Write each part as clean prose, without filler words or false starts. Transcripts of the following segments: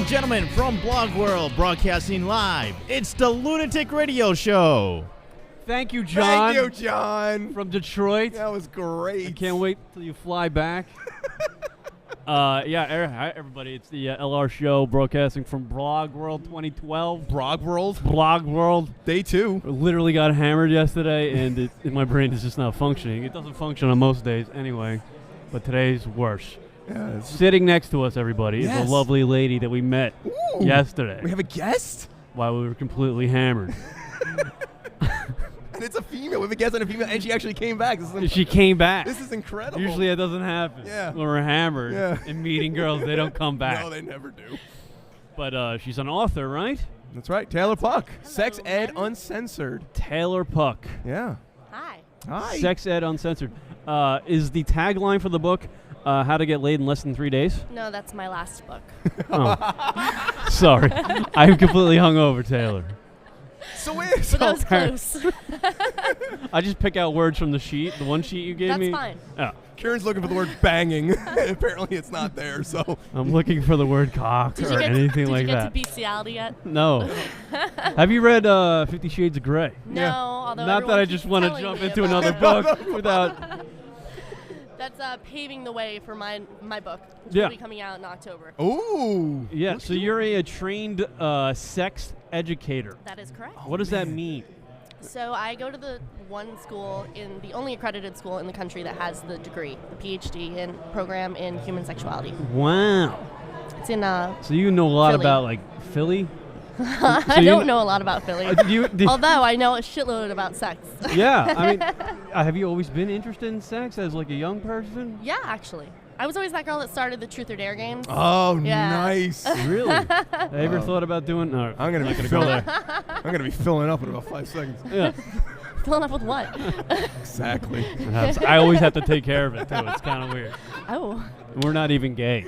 and gentlemen, from BlogWorld, broadcasting live, it's the LunaticRadio Show. Thank you, John. Thank you, John. From Detroit. That was great. I can't wait till you fly back. Hi, everybody. It's the LR Show, broadcasting from BlogWorld 2012. BlogWorld. Day 2. Literally got hammered yesterday, and my brain is just not functioning. It doesn't function on most days anyway, but today's worse. Yeah, Sitting next to us, everybody, is a lovely lady that we met yesterday. We have a guest? While we were completely hammered. And it's a female. We have a guest and a female, and she actually came back. She came back. This is incredible. Usually it doesn't happen. Yeah. When we're hammered and meeting girls, they don't come back. No, they never do. But she's an author, right? That's right. TayloR Puck. Hello, Sex Ed Len. Uncensored. TayloR Puck. Yeah. Hi. Hi. Sex Ed Uncensored. Is the tagline for the book How to Get Laid in Less Than 3 Days? No, that's my last book. Oh. Sorry. I'm completely hungover, Taylor. So But that was close. I just pick out words from the sheet, the one sheet you gave me. That's fine. Oh. Karen's looking for the word banging. Apparently it's not there, so. I'm looking for the word cock or anything like that. Did you get to bestiality yet? No. Have you read 50 Shades of Grey? No, Yeah. although Not that I just want to jump into another book without... That's paving the way for my book, which Yeah. will be coming out in October. Ooh. Yeah, so you're a trained sex educator. That is correct. What does that mean? So I go to the one school, in the only accredited school in the country that has the degree, the PhD in program in human sexuality. Wow. It's in So you know a lot Philly. about, like, Philly? I don't know a lot, about Philly. Although I know a shitload about sex. Yeah, I mean, have you always been interested in sex as, like, a young person? Yeah, actually. I was always that girl that started the Truth or Dare games. Oh, Yeah. Nice. Really? Have you ever thought about doing... No, I'm gonna go there. I'm gonna be filling up in about 5 seconds. Yeah. Filling up with what? Exactly. I always have to take care of it, too. It's kind of weird. Oh. We're not even gay.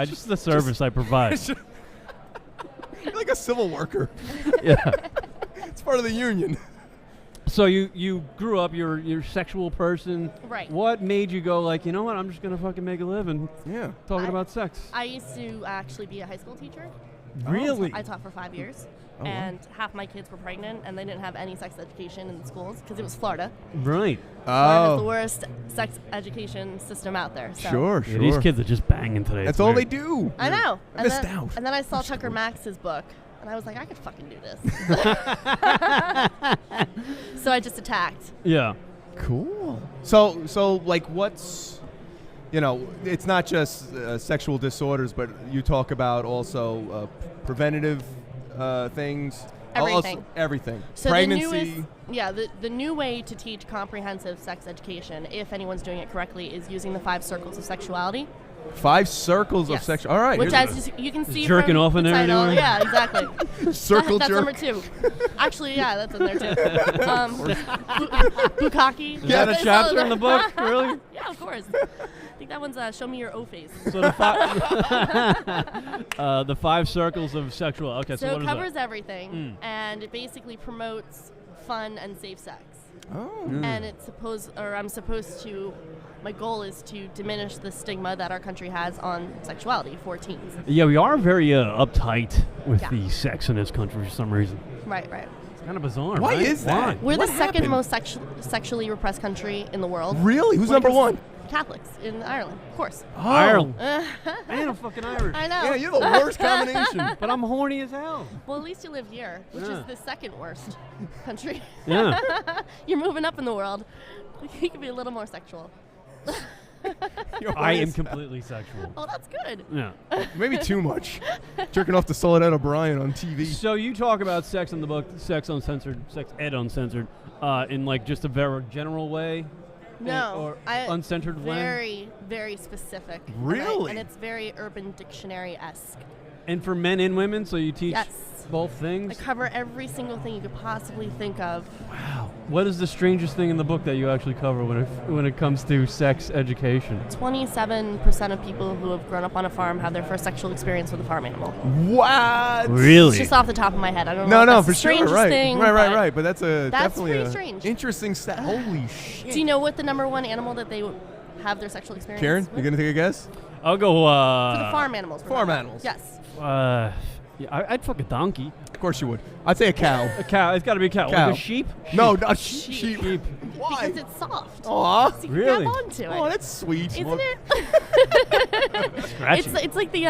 Just the service I provide. You're like a civil worker. Yeah. It's part of the union. So you grew up, you're a sexual person. Right. What made you go like, you know what, I'm just going to fucking make a living Yeah. talking about sex? I used to actually be a high school teacher. Really? I taught for 5 years. Oh, wow. And half my kids were pregnant, and they didn't have any sex education in the schools because it was Florida. Right. Florida's the worst sex education system out there. So. Sure. Yeah, these kids are just banging today. That's It's all weird. they do. I know. I missed out. And then I saw Tucker Max's book, and I was like, I could fucking do this. So I just attacked. Yeah. Cool. So like, what's, it's not just sexual disorders, but you talk about also preventative things. Everything. Also, everything. So Pregnancy. the new way to teach comprehensive sex education, if anyone's doing it correctly, is using the 5 circles of sexuality. 5 circles of Yes. sexual. All right. Which, here's as you can see, jerking from off in the there title, anywhere? yeah, exactly. Circle That's jerk. number 2. Actually, yeah, that's in there too. Bukkake. Is that a chapter in the book? Really? Yeah, of course. I think that one's show me your O face. So the 5 circles of sexual. Okay, so So what it is covers that? everything, and it basically promotes fun and safe sex. Oh. And my goal is to diminish the stigma that our country has on sexuality for teens. Yeah, we are very uptight with Yeah. the sex in this country for some reason. Right. It's kind of bizarre, Why right? is that? We're What the second happened? most sexually repressed country in the world. Really? Who's When it number comes 1? to Catholics in Ireland, of course. Oh. Ireland. I Man, I'm fucking Irish. know. Yeah, you're the worst combination. But I'm horny as hell. Well, at least you live here, which Yeah. is the second worst country. Yeah. You're moving up in the world. You can be a little more sexual. You're I am always- completely sexual. Oh, that's good. Yeah. Maybe too much. Jerking off to Soledad O'Brien on TV. So you talk about sex in the book, Sex Uncensored, Sex Ed Uncensored, in like just a very general way? No, Or I uncensored way? very, very specific. Really? And it's very Urban Dictionary-esque. And for men and women, so you teach Yes. both I things? cover every single thing you could possibly think of. Wow. What is the strangest thing in the book that you actually cover when it comes to sex education? 27% of people who have grown up on a farm have their first sexual experience with a farm animal. What? Really? It's just off the top of my head. I don't know. No, if that's for the sure. strangest Right. thing, Right. But that's That's definitely pretty a strange. interesting stat. Holy shit. Do you know what the number one animal that they have their sexual experience. Karen, you gonna take a guess? I'll go. For the farm animals. Farm animals. Yes. Yeah, I'd fuck a donkey. Of course you would. I'd say a cow. A cow. It's got to be a cow. Cow. Like a sheep? No, not sheep. Sheep. Why? Because it's soft. Aw. So you Really? can grab onto it. Oh, that's sweet. Isn't it? Scratchy. It's like the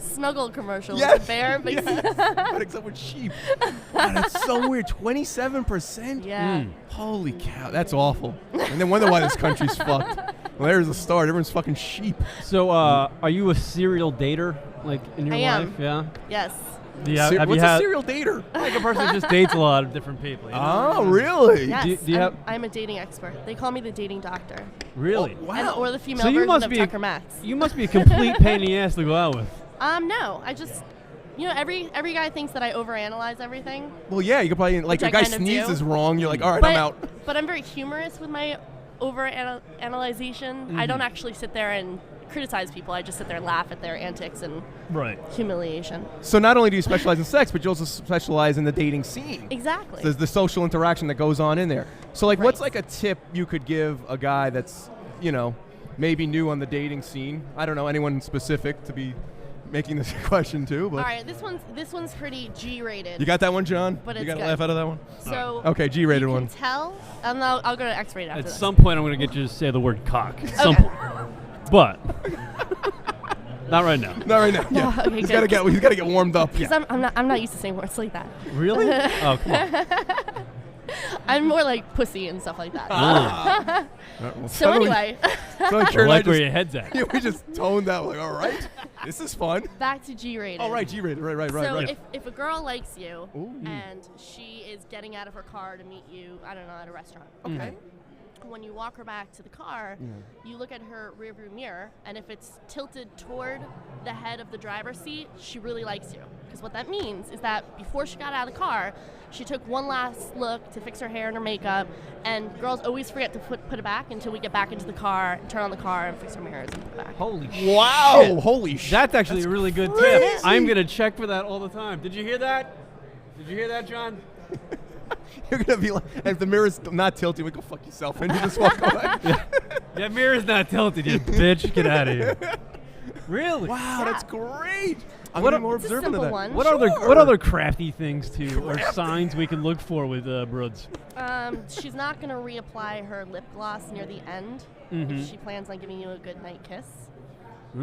Snuggle commercial Yes. with the bear. But But except with sheep. Wow, that's so weird. 27%? Yeah. Holy cow, that's awful. And then wonder why this country's fucked. Well, there's the start. Everyone's fucking sheep. So, are you a serial dater, like in your I am. life? Yeah. Yes. Yeah. Have What's you a had serial dater? like a person who just dates a lot of different people? You know? Oh, really? Yes. Do you have- I'm a dating expert. They call me the dating doctor. Really? Oh, wow. And, or the female So you version must of be Tucker Max. You must be a complete pain in the ass to go out with. No. I just, every guy thinks that I overanalyze everything. Well, yeah, you could probably, like, Which a I guy kind of do. sneezes wrong, you're like, all right, But, I'm out. But I'm very humorous with my overanalyzation. I don't actually sit there and criticize people. I just sit there and laugh at their antics and Right. humiliation. So not only do you specialize in sex, but you also specialize in the dating scene. Exactly. There's the social interaction that goes on in there. So, like, what's Right. like a tip you could give a guy that's, maybe new on the dating scene? I don't know anyone specific to be making this question to, but All right, this one's pretty G-rated. you got that one, John? But you it's got a good. laugh out of that one? So Okay, G-rated you one. can tell. I'll go to X-rated after At this. some point, I'm going to get you to say the word cock. At some Okay. point. But not right now. Not right now. Yeah. Okay, he's good. got to get warmed up. Because I'm not used to saying words like that. Really? Oh, come on. I'm more like pussy and stuff like that. Well, So anyway, so I Karen and I like where just- your head's at. yeah, we just toned that. Like, all right, this is fun. back to G-rated. Oh, right, G-rated. Right. So right. if a girl likes you Ooh. and she is getting out of her car to meet you, I don't know, at a restaurant. Okay. When you walk her back to the car, you look at her rearview mirror, and if it's tilted toward the head of the driver's seat, she really likes you. Because what that means is that before she got out of the car, she took one last look to fix her hair and her makeup, and girls always forget to put it back until we get back into the car, turn on the car, and fix our mirrors and put it back. Holy shit. Wow, holy shit. That's actually a really good crazy. tip. I'm going to check for that all the time. Did you hear that? Did you hear that, John? You're gonna be like, and if the mirror's not tilted, we go fuck yourself, and you just walk away. That mirror's not tilted, you bitch. Get out of here. Really? Wow, that's great. I'm What gonna a- be more It's a observant of simple that. one. What other crafty things or signs we can look for with Broods? She's not going to reapply her lip gloss near the end if she plans on giving you a good night kiss. All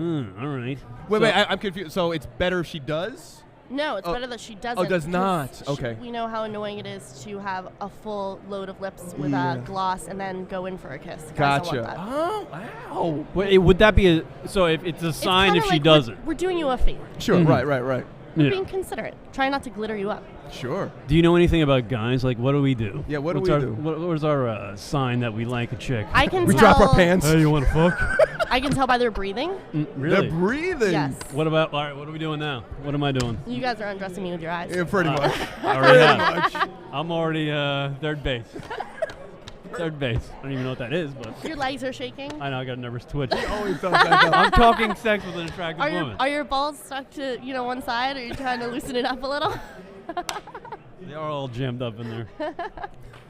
right. Wait, I'm confused. So it's better if she does? No, it's Oh. better that she doesn't. does not. because Okay. We know how annoying it is to have a full load of lips with Yeah. a gloss and then go in for a kiss. Guys don't want Gotcha. that. Oh, wow. Wait, would that be so if it's a It's sign kinda if she like doesn't? We're doing you a favor. Sure, right. We're Yeah. being considerate. Try not to glitter you up. Sure. Do you know anything about guys? Like, what do we do? Yeah, what do What's we our, do? What's our sign that we like a chick? I can We tell. drop our pants. Hey, you want to fuck? I can tell by their breathing. Really? They're breathing. Yes. What about? All right, what are we doing now? What am I doing? You guys are undressing me with your eyes. Yeah, pretty much. I already have. I'm already third base. Third base. I don't even know what that is, but Your legs are shaking. I know I got a nervous twitch. Always does that. I'm talking sex with an attractive woman. Are your balls stuck to one side? Or are you trying to loosen it up a little? They are all jammed up in there.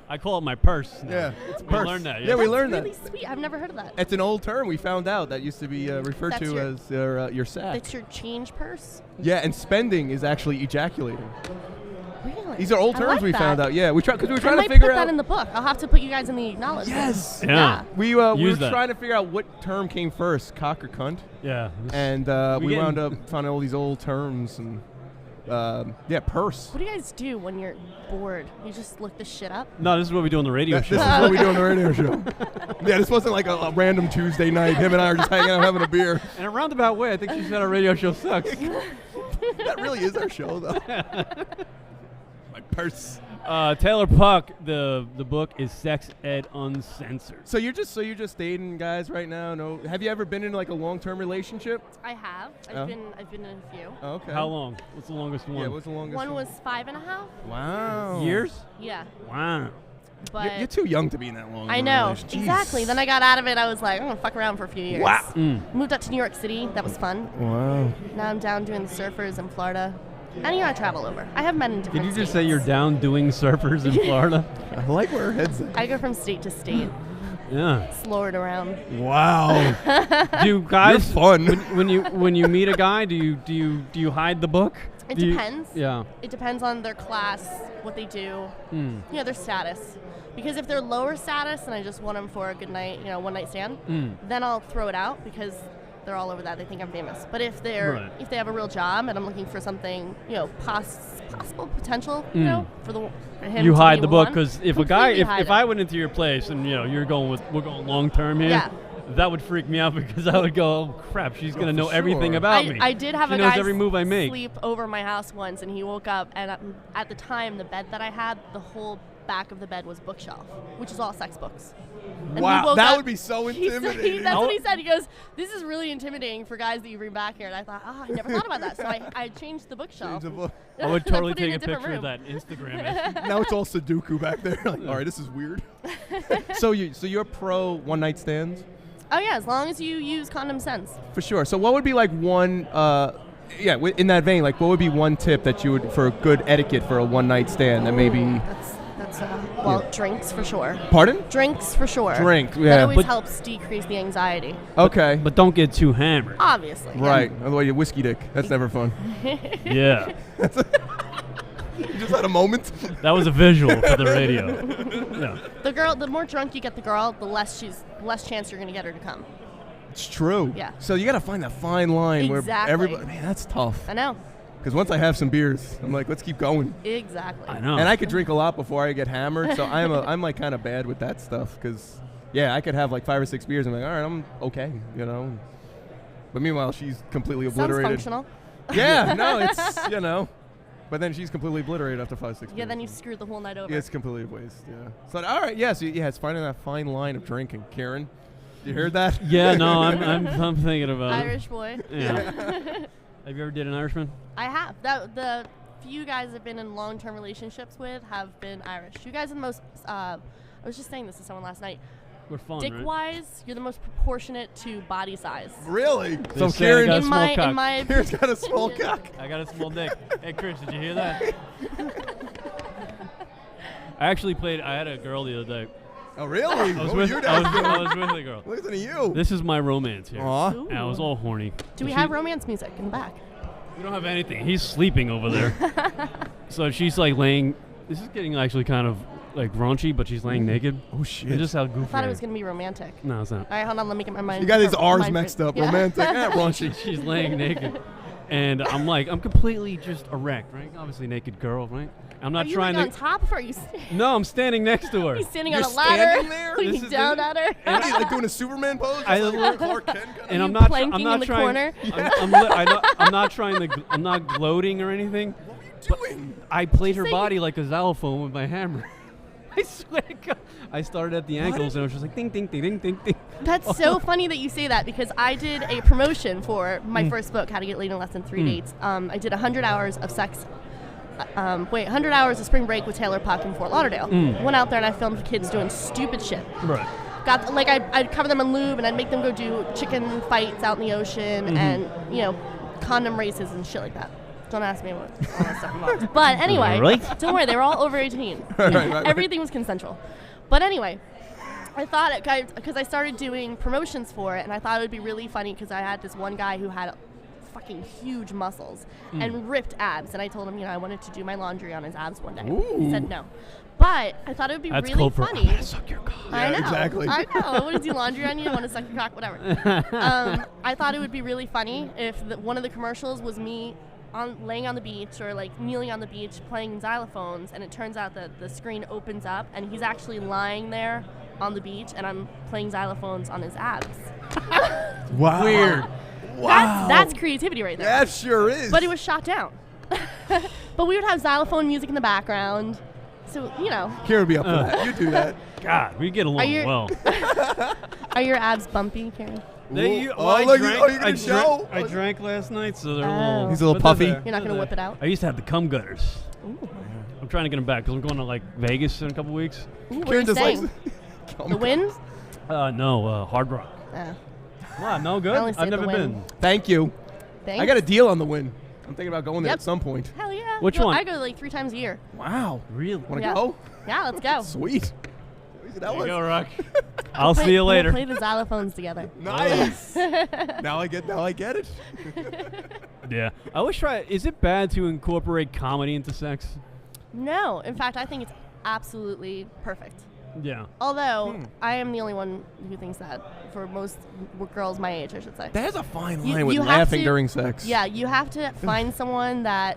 I call it my purse. now. Yeah, it's We purse. learned that. Yeah, we That's learned really that. sweet. I've never heard of that. It's an old term we found out that used to be referred That's to your- as your sack. It's your change purse. Yeah, and spending is actually ejaculating. Really? These are old I terms like we that. found out. Yeah, because we were I trying might to figure put out. that in the book. I'll have to put you guys in the acknowledgement. Yes. Yeah. We were Use that. trying to figure out what term came first, cock or cunt, Yeah. and We we getting- wound up finding all these old terms and purse. What do you guys do when you're bored? You just look this shit up? No, this is what we do on the radio This show. is what we do on the radio show. Yeah, this wasn't like a random Tuesday night. Him and I are just hanging out having a beer. In a roundabout way, I think she said our radio show sucks. That really is our show, though. My purse. Taylor Puck, the book is Sex Ed Uncensored. So you're just dating guys right now? No. Have you ever been in like a long-term relationship? I have. Oh. I've been in a few. Oh, okay. How long? What's the longest one? Yeah, what's the longest? One was 5.5. Wow. Years? Yeah. Wow. But You're too young to be in that long. I of a know. relationship. Exactly. Jeez. Then I got out of it. I was like, I'm going to fuck around for a few years. Wow. Moved up to New York City. That was fun. Wow. Now I'm down doing the surfers in Florida. And I travel over. I have men in different Did you just states. say you're down doing surfers in Florida? I like where her head's at. I go from state to state. Yeah. slow it around. Wow. Do guys You're fun. when you meet a guy, do you hide the book? It Do you- depends. Yeah. It depends on their class, what they do, Mm. their status. Because if they're lower status and I just want them for a good night, one night stand, then I'll throw it out because they're all over that. They think I'm famous. But if if they have a real job and I'm looking for something, possible potential, for him. You to hide be the book one, because if a guy, completely if hide I it. went into your place and we're going long term here, Yeah. that would freak me out because I would go, oh crap, she's gonna know for everything sure. about me. I did have she a knows guy every move I make. sleep over my house once, and he woke up, and at the time, the bed that I had, the whole back of the bed was bookshelf, which is all sex books. And he Wow, woke that up- would be so he said- intimidating. that's what he said. He goes, "This is really intimidating for guys that you bring back here." And I thought, I never thought about that. So I changed the bookshelf. Change the book. I would I totally Oh, put it in take a different picture of room. that Instagram. Now it's all Sudoku back there. Like, all right, this is weird. So you're pro one night stands? Oh yeah, as long as you use condom sense. For sure. So what would be like one, in that vein, like what would be one tip that you would, for good etiquette for a one night stand that maybe, That's drinks for sure. pardon? Drinks for sure. Drink, That yeah. always But- helps decrease the anxiety. Okay. But don't get too hammered. Obviously. yeah. Right. Otherwise you whiskey dick. That's never fun. Yeah. You just had a moment. That was a visual for the radio. Yeah. The more drunk you get the girl, the less chance you're gonna get her to come. It's true. Yeah. So you got to find that fine line where Exactly. everybody, man, that's tough. I know. Because once I have some beers, I'm like, let's keep going. Exactly. I know. And I could drink a lot before I get hammered, so I'm like kind of bad with that stuff. Because I could have like 5 or 6 beers. And I'm like, all right, I'm okay, But meanwhile, she's completely Sounds obliterated. functional. Yeah, no, it's But then she's completely obliterated after 5, 6 beers. Yeah, then you screwed the whole night over. Yeah, it's completely a waste. Yeah. So all right, it's finding that fine line of drinking. Karen, you heard that? Yeah, no, I'm thinking about Irish boy. it. Yeah. Have you ever dated an Irishman? I have. The few guys I've been in long-term relationships with have been Irish. You guys are the most. I was just saying this to someone last night. We're fun, right? Dick-wise, you're the most proportionate to body size. Really? They So say I Karen, got a In small my, cock. in my, Karen's got a small cock. I got a small dick. Hey, Chris, did you hear that? I actually I had a girl the other day. Oh, really? I was What with were you I doing? was with a girl. Listen to you. This is my romance here. Aw. Ooh. And I was all horny. Do we She- have romance music in the back? We don't have anything. He's sleeping over there. So she's like laying. This is getting actually kind of like raunchy, but she's laying naked. Oh, shit. It's just how goofy. I thought I it was am. going to be romantic. No, it's not. All right, hold on. Let me get my mind. You got his my R's mind mixed free. up. Yeah. Romantic. Raunchy. She's laying naked. And I'm completely just erect, right? Obviously naked girl, right? I'm not Are you trying like to. on top of her? Are you No, I'm standing next to her. He's standing You're on a ladder, standing there? looking This is down it. at her. What are you, like doing a Superman pose? I- Just like Clark Kent kind And of? I'm not. planking I'm not in the trying. corner? I'm not trying to. I'm not gloating or anything. What are you doing? I played her say body like a xylophone with my hammer. I swear to God. I started at the ankles and I was just like ding, ding, ding, ding, ding, ding. That's so funny that you say that because I did a promotion for my first book, How to Get Laid in Less Than 3 Dates. I did 100 hours of sex. 100 hours of spring break with TayloR Puck in Fort Lauderdale. Went out there and I filmed kids doing stupid shit. Right. I'd cover them in lube and I'd make them go do chicken fights out in the ocean and condom races and shit like that. Don't ask me what all that stuff involves. But anyway, Really? don't worry, they were all over 18. right. Everything was consensual. But anyway, I thought because I started doing promotions for it, and I thought it would be really funny because I had this one guy who had fucking huge muscles and ripped abs, and I told him, I wanted to do my laundry on his abs one day. He said no. But I thought it would be That's really code for funny. I wanna suck your cock. I know. Yeah, exactly. I know. I want to do laundry on you. I want to suck your cock, whatever. I thought it would be really funny if one of the commercials was me laying on the beach or like kneeling on the beach playing xylophones, and it turns out that the screen opens up and he's actually lying there on the beach and I'm playing xylophones on his abs. Wow. Weird. Wow. That's creativity right there. That sure is. But it was shot down. But we would have xylophone music in the background. So, Karen would be up for that. You do that. God, we get along you- well. Are your abs bumpy, Karen? Oh, look, are you going to show? I drank last night, so they're a Oh. little. He's a little but they're puffy. there. You're not going to They're whip it there. out? I used to have the cum gutters. Ooh. I'm trying to get them back because I'm going to like Vegas in a couple weeks. Ooh, where are Karen you just staying? likes The Wind? No, Hard Rock. Wow, no good. I only stay I've at the never Wynn. been. Thank you. Thanks. I got a deal on the win. I'm thinking about going there Yep. at some point. Hell yeah. Which one? I go like 3 times a year. Wow. Really? Want to Yeah. go? Yeah, let's go. Sweet. That There you was. go, Rock. I'll see you later. We'll play the xylophones together. Nice. Now I get it. Yeah. I always try. Is it bad to incorporate comedy into sex? No, in fact, I think it's absolutely perfect. Yeah. Although I am the only one who thinks that for most girls my age, I should say. There's a fine You- line with you have laughing to- during sex. Yeah, you have to find someone that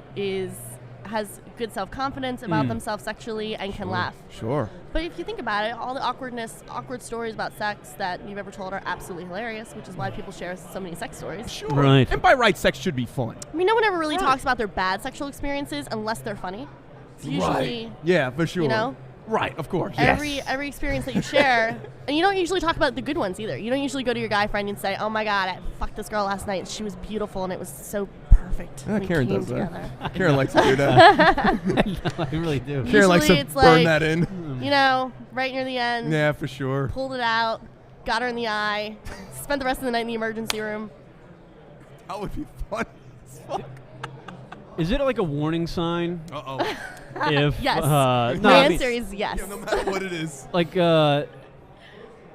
has good self-confidence about themselves sexually and can laugh. Sure. But if you think about it, all the awkward stories about sex that you've ever told are absolutely hilarious, which is why people share so many sex stories. Sure. Right. And by right, sex should be fun. I mean, no one ever really talks about their bad sexual experiences unless they're funny. It's usually, Right. Yeah, for sure. you know, Right, of course. every experience that you share, and you don't usually talk about the good ones either. You don't usually go to your guy friend and say, "Oh my God, I fucked this girl last night. And she was beautiful, and it was so perfect." Yeah, We Karen came does that. together." Karen likes to do that. I really do. Karen likes to Usually it's burn like- that in. You know, right near the end, Yeah, for sure. pulled it out, got her in the eye, spent the rest of the night in the emergency room. That would be fun as fuck. Is it like a warning sign Uh-oh. if Yes. no, My I mean, answer is yes. Yeah, no matter what it is.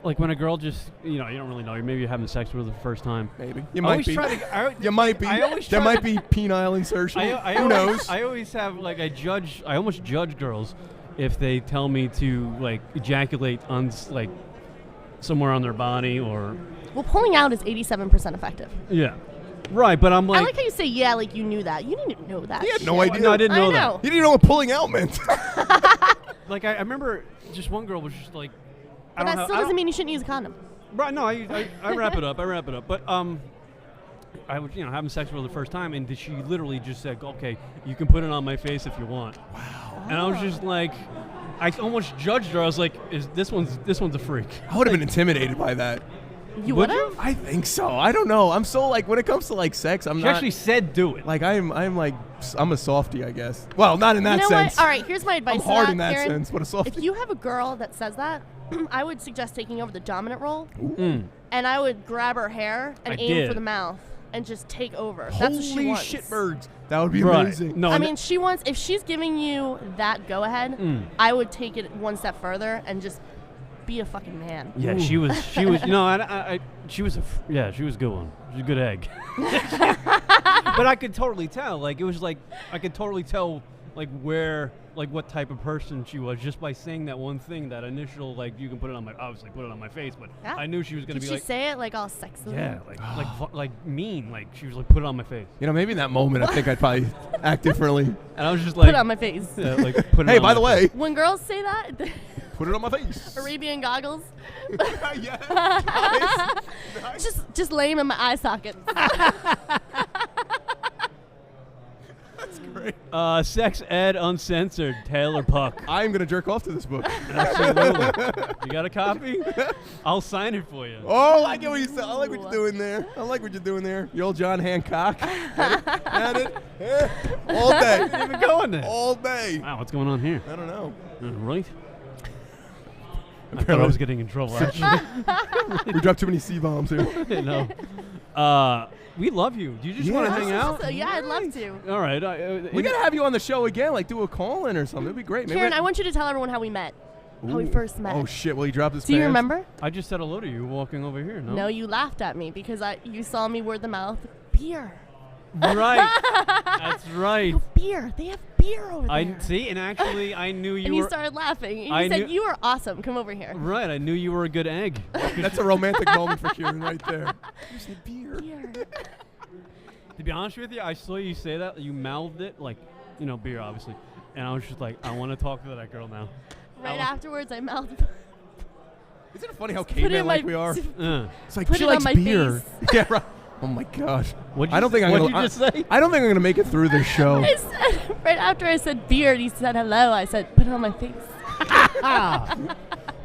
like when a girl just you don't really know, maybe you're having sex with her the first time. Maybe. You I might always be. try to. You might be. I always There try might be penile insertion. Who always, knows? I always have I almost judge girls if they tell me to like ejaculate on like somewhere on their body or Well, pulling out is 87% effective. yeah, right. But I'm I like, like how you say, yeah, like you knew that. You didn't know that. He had shit. no idea. no, I didn't I know know. You didn't know what pulling out meant. like I remember just one girl was just like, But that still doesn't mean you shouldn't use a condom. Right, no, I wrap it up. But I was having sex with her the first time, and she literally just said, "Okay, you can put it on my face if you want." Wow. And I was just like, I almost judged her. I was like, this one's a freak." I would have been intimidated by that. You Would would you? have? I think so. I don't know. I'm so like when it comes to like sex, I'm She not actually said, "Do it." like I'm a softie, I guess. Well, not in that You know sense. what? All right, here's my advice. I'm to hard that, in that Karen. sense, but a softie. If you have a girl that says that, I would suggest taking over the dominant role, Mm. and I would grab her hair and I aim did. for the mouth and just take over. That's what she Holy wants. shitbirds. That would be Right. amazing. No, I and mean, if she's giving you that go ahead, I would take it one step further and just be a fucking man. yeah, she was. She was a good one. She was a good egg. But I could totally tell. Like it was like I could totally tell like what type of person she was just by saying that one thing, that initial like you can put it on my face, but Yeah. I knew she was gonna Did be she like say it like all sexy? yeah, like mean, like she was like put it on my face, You know, maybe in that moment, I think I'd probably act differently. and I was just Put like it on my face. yeah, like put it Hey, on by my the face. way, When girls say that, put it on my face. Arabian goggles, Yeah. Nice. just lay 'em in my eye socket. That's great. Sex Ed Uncensored, TayloR Puck. I'm gonna jerk off to this book. Absolutely. You got a copy? I'll sign it for you. Oh, I get what you said. I like what you're doing there. The old John Hancock. Had it. Yeah. All day. Didn't even go in there. All day. Wow, what's going on here? I don't know. Right? I thought I was getting in trouble. Actually. We dropped too many C-bombs here. No. We love you. Do you just want to hang out? So, yeah, I'd love to. All right. We gotta have you on the show again. Like do a call-in or something. It'd be great. Maybe Karen, I want you to tell everyone how we met. How we Ooh. first met. Oh shit! Well, he dropped his. Do you pants. remember? I just said hello to you walking over here. No. No, you laughed at me because you saw me word the mouth. Beer. Right. That's right. No, beer. They have beer over there. I see, and actually, I knew you and were. you started laughing. And I you said, knew- you are awesome. Come over here. Right. I knew you were a good egg. That's a romantic moment for Kieran right there. You said beer. Beer. To be honest with you, I saw you say that. You mouthed it like, beer, obviously, and I was just like, I want to talk to that girl now. Right afterwards, I mouthed. Isn't it funny how Put it in caveman like my- we are? Uh. It's like Put she it on likes my beer. face. Yeah, right. Oh my gosh. What'd you I don't think I'm what'd gonna. you just say? I don't think I'm gonna make it ththrough this show. I said, right after I said beer, and he said hello, I said, put it on my face.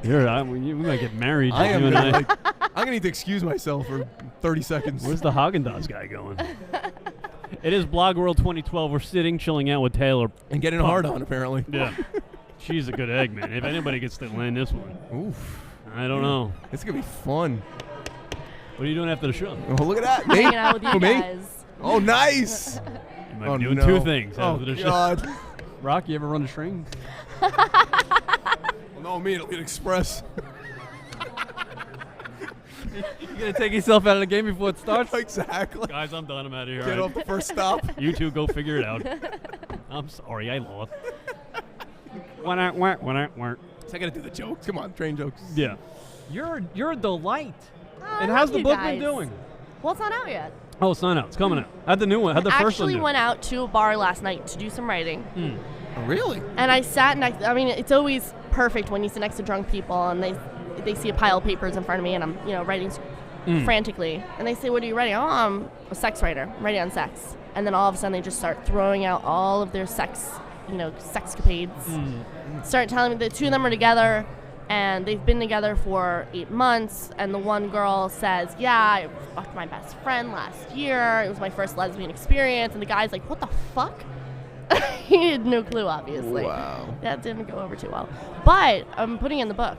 We might get married. I am you and gonna, I. like, I'm gonna need to excuse myself for 30 seconds. Where's the Haagen-Dazs guy going? It is BlogWorld 2012. We're sitting, chilling out with TayloR. And getting hard on apparently. Yeah. She's a good egg, man. If anybody gets to land this one, Oof. I don't know. It's gonna be fun. What are you doing after the show? Oh, look at that. Me? Hanging out with you For me? guys. Oh, nice. You might Oh, be doing no. two things Oh, after the show. God. Rock, you ever run a string? Well, no, me, it'll be an express. You're gonna take yourself out of the game before it starts. Exactly. Guys, I'm done. I'm out of here. Get all off the first stop. You two go figure it out. I'm sorry, I lost. When I So I gotta do the jokes. Come on, train jokes. Yeah. You're a delight. Oh, And I how's love the you book guys. been doing? Well, it's not out yet. Oh, it's not out. It's coming out. How'd the new one? How'd the I first one actually do? went out to a bar last night to do some writing. Oh, really? And I sat next. I mean, it's always perfect when you sit next to drunk people and they see a pile of papers in front of me and I'm writing frantically. And they say, "What are you writing?" "Oh, I'm a sex writer. I'm writing on sex." And then all of a sudden they just start throwing out all of their sexcapades. Start telling me the two of them are together and they've been together for 8 months. And the one girl says, "Yeah, I fucked my best friend last year. It was my first lesbian experience." And the guy's like, "What the fuck?" He had no clue, obviously. Wow. That didn't go over too well. But I'm putting in the book,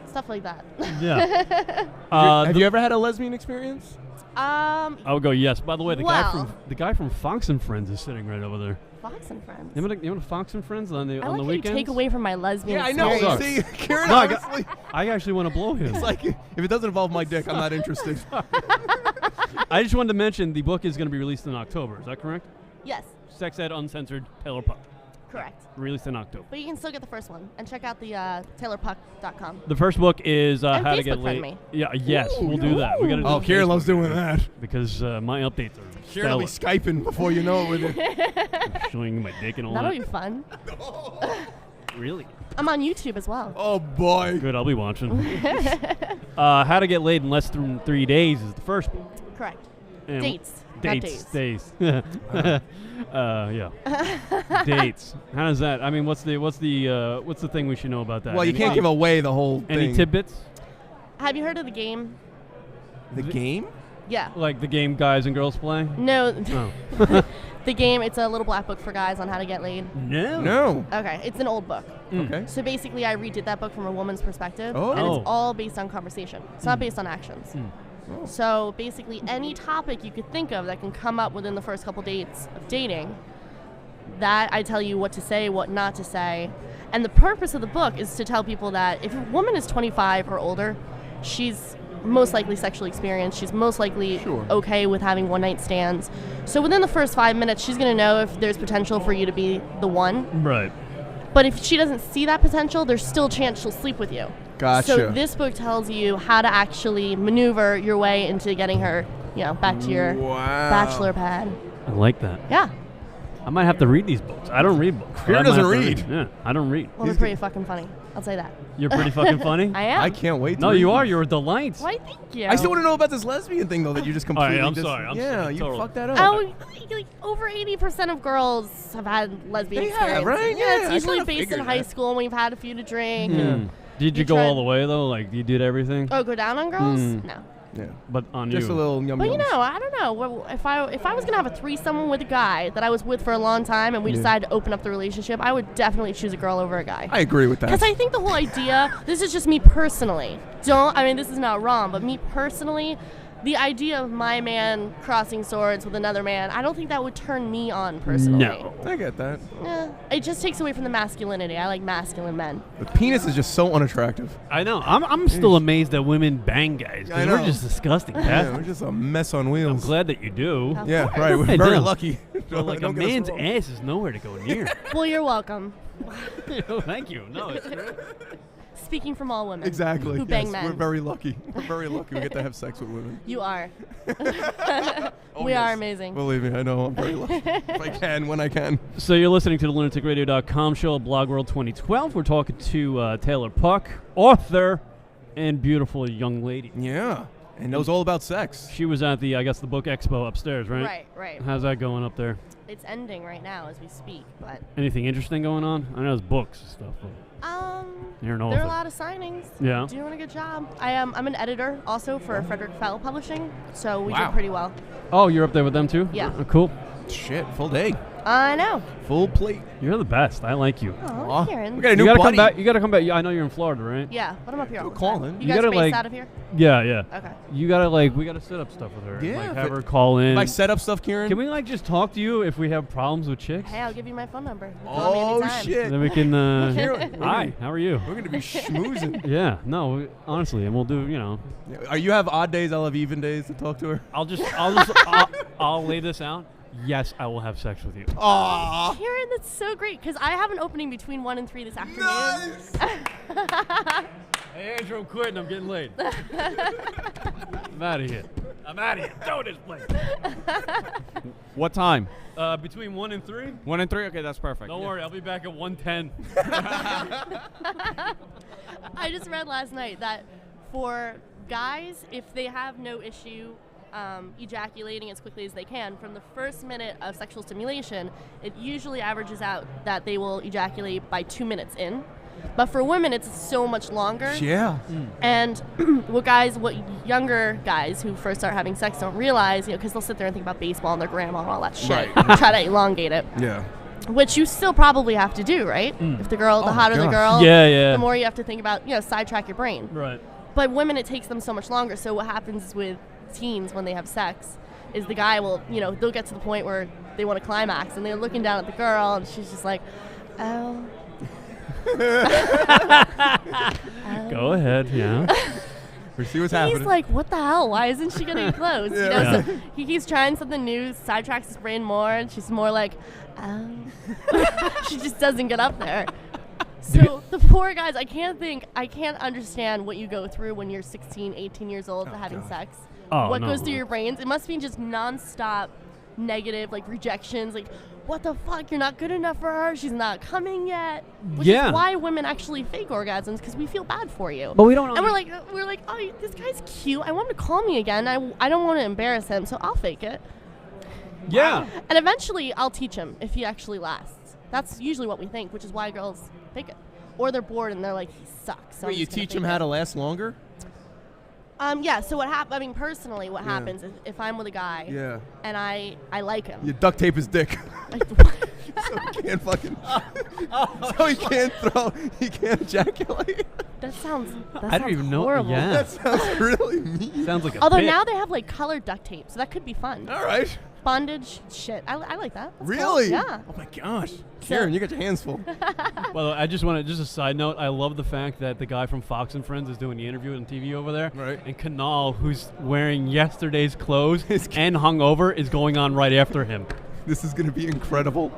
stuff like that. Yeah. Have you ever had a lesbian experience? I would go yes. By the way, the Well- guy from Fox and Friends is sitting right over there. Fox and Friends. You know Fox and Friends on the I on like the how you weekends? take away from my lesbian Yeah, I know. experience. Sucks. See, Kieran, No, I honestly, I actually want to blow him. it's like if it doesn't involve my dick, I'm not interested. I just wanted to mention the book is going to be released in October. Is that correct? Yes, Sex Ed Uncensored, TayloR Puck. correct. Released in October. But you can still get the first one and check out the TayloRpuck.com. The first book is And How to Get Facebook friend Laid. me. Yeah, yes, we'll do that. We got to do Oh, the Kieran Facebook loves doing version that. because my updates are Kieran will be stellar. Skyping before you know it with it. Showing my dick and all That'll that. be fun. Really? I'm on YouTube as well. Oh, boy. Good, I'll be watching. How to Get Laid in Less Than 3 Days is the first book. Correct. And Dates, not days. Dates. Yeah. Dates. How does that? I mean, what's the thing we should know about that? Well, you Any- can't give away the whole thing. any tidbits? Have you heard of the game? The game? Yeah. Like the game guys and girls play? No. Oh. The game, it's a little black book for guys on how to get laid. No. No. Okay, it's an old book. Okay. So basically, I redid that book from a woman's perspective, Oh. and Oh. it's all based on conversation. It's not based on actions. Oh. So basically, any topic you could think of that can come up within the first couple dates of dating, that I tell you what to say, what not to say. And the purpose of the book is to tell people that if a woman is 25 or older, she's most likely sexually experienced. She's most likely Sure. okay with having one-night stands. So within the first 5 minutes, she's going to know if there's potential for you to be the one. Right. But if she doesn't see that potential, there's still a chance she'll sleep with you. Gotcha. So this book tells you how to actually maneuver your way into getting her, back to your Wow. bachelor pad. I like that. Yeah. I might have to read these books. I don't read books. but Kieran I might doesn't have to read. Yeah, I don't read. Well, they're pretty fucking funny. I'll say that. You're pretty fucking funny. I am. I can't wait to No, read you are. these. You're a delight. Why, thank you. I still want to know about this lesbian thing, though, that you just completely I'm just... sorry, I'm yeah, sorry, you totally. fucked that up. Oh, like over 80% of girls have had lesbian They have, experience. right? Yeah, Yeah, it's I usually kinda based in figured high that. school when you've had a few to drink. Hmm. And, Did you You go tried- all the way though? Like you did everything? go down on girls? Hmm. No. Yeah. But on Just you. a little yum But yums. I don't know. Well, if I was gonna have a threesome with a guy that I was with for a long time, and we Yeah. decided to open up the relationship, I would definitely choose a girl over a guy. I agree with that. Because I think the whole idea, this is just me personally. This is not wrong, but me personally, the idea of my man crossing swords with another man, I don't think that would turn me on personally. No. I get that. It just takes away from the masculinity. I like masculine men. The penis is just so unattractive. I know. I'm still amazed that women bang guys. 'Cause I we're know. just disgusting. Yeah, we're just a mess on I'm wheels. glad that you do. Of Yeah, course. right. We're I very know. lucky. But like a Don't get us man's wrong. ass is nowhere to go near. Well, you're welcome. Thank you. No, it's true. Speaking from all women. Exactly. Who bang yes, men. We're very lucky. We're very lucky. We get to have sex with women. You are. Oh, We yes. are amazing. Believe me, I know. I'm very lucky. If I can, when I can. So you're listening to the LunaticRadio.com show at BlogWorld 2012. We're talking to TayloR Puck, author and beautiful young lady. Yeah. And knows all about sex. She was at the book expo upstairs, right? Right, right. How's that going up there? It's ending right now as we speak, but Anything interesting going on? I know there's books and stuff, but you're an there author. are a lot of signings. Yeah. Doing a good job. I'm an editor also for Frederick Fell Publishing, so we Wow. did pretty well. Oh, you're up there with them too? Yeah. Cool. Shit, full day. I know. Full plate. You're the best. I like you. Oh, Kieran. We got a You new gotta buddy. come back. You gotta come back. I know you're in Florida, right? Yeah, but I'm up here all the call time. in. You You guys gotta, are based like- out of here? Yeah. Okay. You gotta we gotta set up stuff with her. Yeah, Like if have it- her call in. If I set up stuff, Kieran. Can we just talk to you if we have problems with chicks? Hey, I'll give you my phone number. You call me Oh anytime. shit. Then we can. Kieran, Hi. How are you? We're gonna be schmoozing. Yeah. No. Honestly, and we'll do. You have odd days. I'll have even days to talk to her. I'll lay this out. Yes, I will have sex with you. Aww. Kieran, that's so great because I have an opening between 1 and 3 this afternoon. Nice. Hey, Andrew, I'm quitting. I'm getting laid. I'm out of here. I'm out of here. Throw this place. What time? Between 1 and 3. 1 and 3? Okay, that's perfect. Don't worry, I'll be back at 1:10. I just read last night that for guys, if they have no issue ejaculating as quickly as they can, from the first minute of sexual stimulation, it usually averages out that they will ejaculate by 2 minutes in. But for women, it's so much longer. Yeah. And what younger guys who first start having sex don't realize, because they'll sit there and think about baseball and their grandma and all that shit, Right. and try to elongate it. Yeah. Which you still probably have to do, right? If the Oh my hotter the gosh. girl, Yeah. the more you have to think about, sidetrack your brain. Right. But women, it takes them so much longer. So what happens with teens when they have sex is the guy will, they'll get to the point where they want to climax and they're looking down at the girl and she's just like, oh. Go ahead. Yeah. We see what's happening. He's like, what the hell? Why isn't she getting close? Yeah. So he keeps trying something new, sidetracks his brain more, and she's more like, oh. She just doesn't get up there. So the poor guys, I can't understand what you go through when you're 16, 18 years old having sex. Oh, what no. goes through your brains? It must be just nonstop negative, rejections, what the fuck? You're not good enough for her. She's not coming yet. Which Yeah. is why women actually fake orgasms, because we feel bad for you. But we don't. And we're like, oh, this guy's cute. I want him to call me again. I don't want to embarrass him, so I'll fake it. Yeah. And eventually, I'll teach him if he actually lasts. That's usually what we think, which is why girls fake it. Or they're bored and they're like, he sucks. So Wait, you teach him how to last longer? Yeah. So what happens? Personally, what happens is if I'm with a guy, Yeah. and I like him. You duct tape his dick. So he can't fucking. So he can't ejaculate. That sounds. I don't even know. Horrible. Yeah. That sounds really mean. Sounds like a Although bit. now they have colored duct tape, so that could be fun. All right. Bondage shit. I like that. That's cool. Really? Yeah. Oh my gosh. Karen, you got your hands full. Well, I just a side note. I love the fact that the guy from Fox and Friends is doing the interview on TV over there. Right. And Kanal, who's wearing yesterday's clothes and hungover, is going on right after him. This is going to be incredible.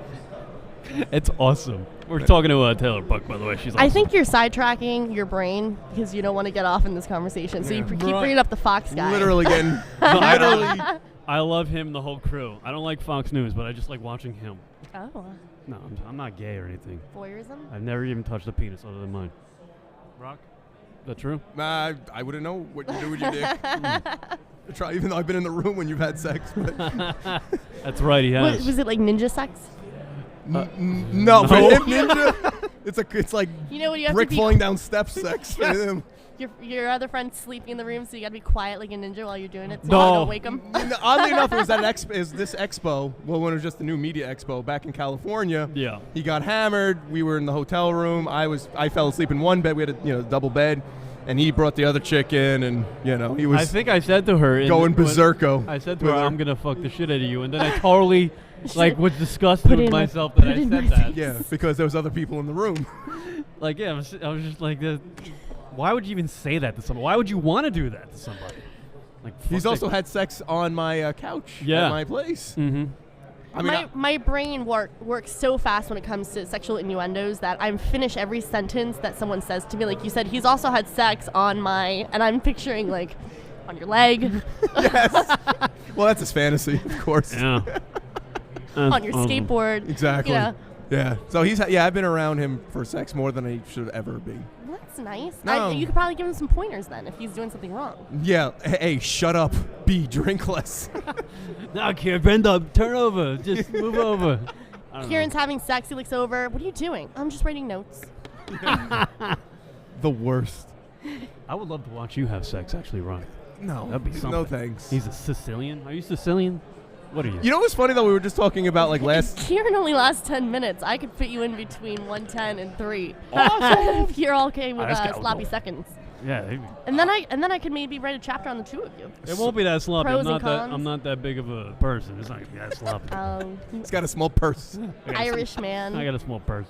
It's awesome. We're talking to Taylor Buck, by the way. She's awesome. I think you're sidetracking your brain because you don't want to get off in this conversation. So you keep bringing up the Fox guy. Literally getting. I love him, the whole crew. I don't like Fox News, but I just like watching him. Oh. No, I'm not gay or anything. Voyeurism? I've never even touched a penis other than mine. Rock? Is that true? I wouldn't know what you do with your dick. Try, even though I've been in the room when you've had sex. But That's right, he has. Was it like ninja sex? no, for him, ninja, it's like You know when you have brick to be falling down steps sex for him. your other friend's sleeping in the room, so you gotta be quiet like a ninja while you're doing it, so No. you don't wake him. Oddly enough, it was at this expo. Well, when it was just the New Media Expo back in California. Yeah. He got hammered. We were in the hotel room. I fell asleep in one bed. We had a double bed, and he brought the other chick in, and he was. I think I said to her. going berserko. I said to with her, her. I'm going to fuck the shit out of you. And then I totally was disgusted Put it with in my- myself that put I it in said my that. face. Yeah, because there was other people in the room. I was just like, why would you even say that to somebody? Why would you want to do that to somebody? He's also had sex on my couch Yeah. at my place. Mm-hmm. I mean, my brain works so fast when it comes to sexual innuendos that I finish every sentence that someone says to me. Like you said, he's also had sex on my, and I'm picturing on your leg, yes. Well, that's his fantasy, of course. Yeah. on your skateboard. Exactly. You know. Yeah. So I've been around him for sex more than I should ever be. Well, that's nice. No. You could probably give him some pointers then if he's doing something wrong. Yeah. Hey, shut up. B, drink less. No, Kieran, bend up. Turn over. Just move over. I don't Kieran's having sex. He looks over. What are you doing? I'm just writing notes. The worst. I would love to watch you have sex, actually, Ron. No. That'd be something. No thanks. He's a Sicilian. Are you Sicilian? What are you? You know what's funny though? We were just talking about like last. Kieran only lasts 10 minutes. I could fit you in between 110 and 3. If you're okay with sloppy seconds. Yeah. And then I could maybe write a chapter on the two of you. It won't be that sloppy. Pros and cons. I'm not that big of a person. It's not gonna be that sloppy. He's got a small purse. Irish man. I got a small purse.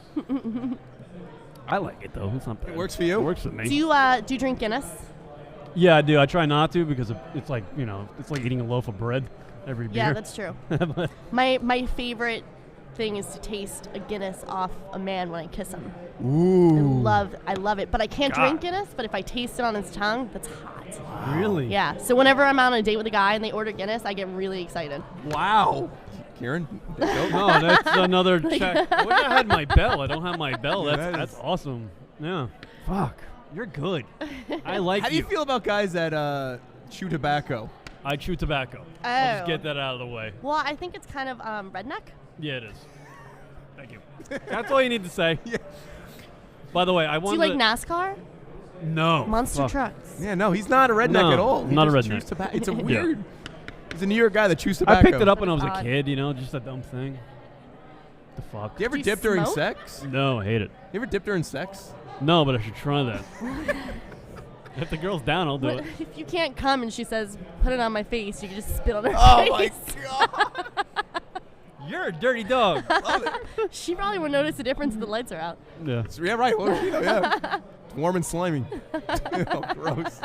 I like it though. It's not bad. It works for you? It works for me. Do you drink Guinness? Yeah, I do. I try not to because it's like it's like eating a loaf of bread every beer. Yeah, that's true. My favorite thing is to taste a Guinness off a man when I kiss him. Ooh. I love it. But I can't drink Guinness, but if I taste it on his tongue, that's hot. Wow. Really? Yeah. So whenever I'm on a date with a guy and they order Guinness, I get really excited. Wow. Kieran? No, that's another check. I wish I had my bell. I don't have my bell. That's awesome. Yeah. Fuck. You're good. I like you. How do you feel about guys that chew tobacco? I chew tobacco. Oh. I'll just get that out of the way. Well, I think it's kind of redneck. Yeah, it is. Thank you. That's all you need to say. Yeah. By the way, I Do wanted you like NASCAR? No. Monster Fuck. trucks. Yeah, no, he's not a redneck at all. I'm not a just redneck. chews tobacco. It's a Yeah. weird. He's a New York guy that chews tobacco. I picked it up when I was a Odd. kid, just a dumb thing. The fuck? Do you ever Do you dip during smoke? sex? No, I hate it. You ever dip during sex? No, but I should try that. If the girl's down, I'll do What, it. if you can't come and she says, put it on my face, you can just spit on her Oh my face. god! You're a dirty dog. Love it. She probably would notice the difference if the lights are out. Yeah. Yeah, right. Well, yeah. It's warm and slimy. Oh, gross.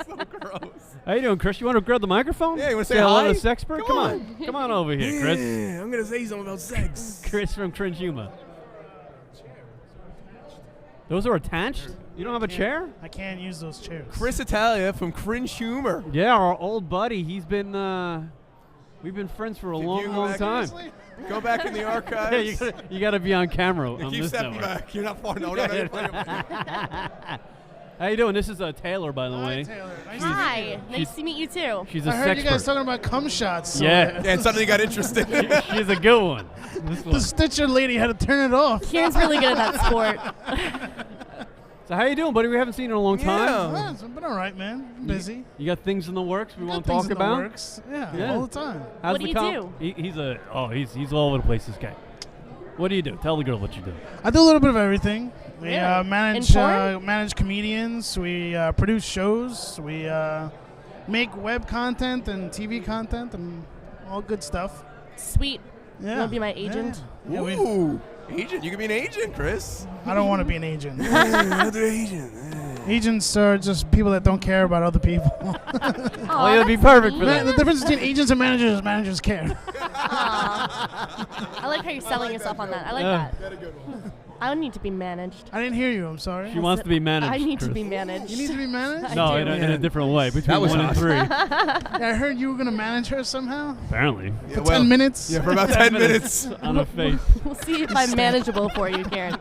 So gross. How you doing, Chris? You want to grab the microphone? Yeah, you wanna say hello hi? to the sexpert? Come on. Come on over here, Chris. Yeah, I'm gonna say something about sex. Chris from Cringe Humor. Those are attached? You don't have a chair? I can't use those chairs. Chris Italia from Cringe Humor. Yeah, our old buddy. He's been, we've been friends for a If you long, go long back- time. Go back in the archives. Yeah, you gotta be on camera on Keep this stepping network. back. You're not far. No, no. How you doing? This is TayloR, by the Hi, way. Taylor. Hi, nice She's- to meet you too. She's a I heard you guys sexpert. talking about cum shots. So Yeah. Yeah, and suddenly you got interested. She's a good one. This The one. Stitcher lady had to turn it off. Kieran's really good at that sport. So how you doing, buddy? We haven't seen you in a long time. Yeah. Yeah, it's been all right, man. I'm busy. You got things in the works we want Got to things talk in the about? works. Yeah, Yeah. all the time. How's What the do you comp? He's all over the place, this guy. What do you do? Tell the girl what you do. I do a little bit of everything. We Really? manage In porn? manage comedians. We produce shows. We make web content and TV content and all good stuff. Sweet. Yeah. You want to be my agent? Yeah, we- Ooh, agent. You can be an agent, Chris. I don't want to be an agent. Another agent. Agents are just people that don't care about other people. Oh, you'll be perfect for Man, the that. difference between agents and managers is managers care. I like how you're selling yourself on that. I like Yeah. that. I don't need to be managed. I didn't hear you. I'm sorry. She wants to be managed. I need to Chris. be managed. You need to be managed? No, I in do. a different way. Between was 1 and hot. 3. Yeah, I heard you were going to manage her somehow Apparently. Yeah, for 10 minutes. Yeah, for about 10 minutes. On her face. We'll see if I'm manageable for you, Kieran.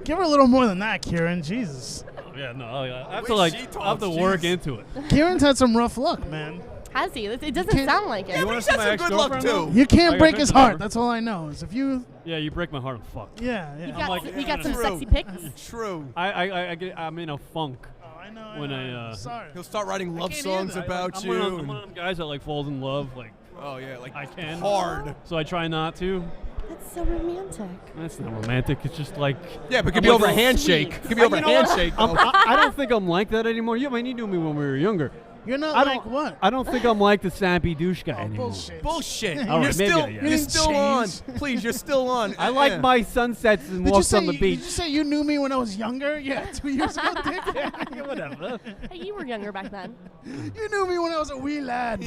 Give her a little more than that, Kieran. Jesus. Yeah, no. I have way to she I have to talks, work jeez. into it. Kieran's had some rough luck, man. Has he? It doesn't can't- sound like it. You want to see my That's some good luck, ex-girlfriend? too. You I can't got break his pictures of her. heart. That's all I know. Is if you, Yeah, you break my heart. I'm fucked. yeah. You I'm got, like, you got some true. sexy pics? True. I'm in a funk. Oh, I know. When I, Sorry. He'll start writing love can't hear songs that. about I'm you. one of them guys that like falls in love, like Oh yeah, like I can. hard. So I try not to. That's so romantic. That's not romantic. It's just like Yeah, but it could I'm be like over a a handshake. sweet. It could be over a you know what? handshake. I don't think I'm like that anymore. You mean you knew me when we were younger. You're not I like don't. what? I don't think I'm like the sappy douche guy Oh, anymore. bullshit. Bullshit. All You're right, maybe still, I am. you're You didn't still on. change. Please, you're still on. I like my sunsets and Did you, walks say on the you, beach. did you say you knew me when I was younger? Yeah, 2 years ago, dick. Yeah, whatever. Hey, you were younger back then. You knew me when I was a wee lad.